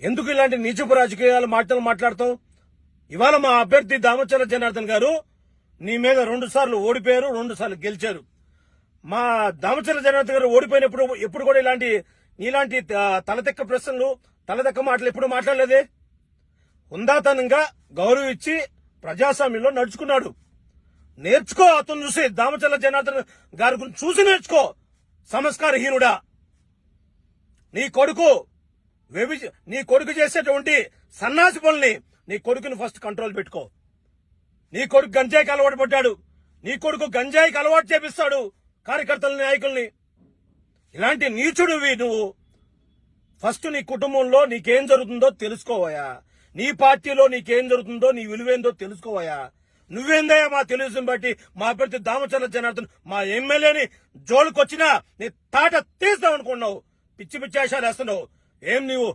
ఎందుకు ఇలాంటి నీచపు రాజకీయాలు మాట్లాడతాం? ఇవాళ మా అభ్యర్థి దామచర్ల జనార్దన్ గారు నీ మీద 2 సార్లు ఓడిపోయారు, 2 సార్లు గెలిచారు. మా దామచర్ల జనార్దన్ గారు ఓడిపోయినప్పుడు ఎప్పుడు కూడా ఇలాంటి తలదెక్క ప్రశ్నలు, తలదెక్క మాటలు ఎప్పుడు మాట్లాడలేదే. హుందాతనంగా గౌరవం ఇచ్చి ప్రజాస్వామ్యంలో నడుచుకున్నాడు. నేర్చుకో, అతను చూసి దామచర్ల జనార్దన్ గారి గురించి చూసి నేర్చుకో. సంస్కారహీనుడా, నీ కొడుకు చేసేటువంటి సన్నాసి పనుల్ని నీ కొడుకుని ఫస్ట్ కంట్రోల్ పెట్టుకో. నీ కొడుకు గంజాయికి అలవాటు పడ్డాడు. నీ కొడుకు గంజాయికి అలవాటు చేపిస్తాడు కార్యకర్తలని, నాయకుల్ని. ఇలాంటి నీచుడివి నువ్వు. ఫస్ట్ నీ కుటుంబంలో నీకేం జరుగుతుందో తెలుసుకోవయా. నీ పార్టీలో నీకేం జరుగుతుందో, నీ విలువేందో తెలుసుకోవయా. నువ్వేందయ్యా మా తెలుగుదేశం బట్టి మా అభ్యర్థి దామచర్ల జనార్దన్ మా ఎమ్మెల్యేని జోలుకొచ్చినా నీ తాట తీస్తావు అనుకున్నావు. పిచ్చి పిచ్చి వేషాలు వేస్తున్నావు. ఏం నీవు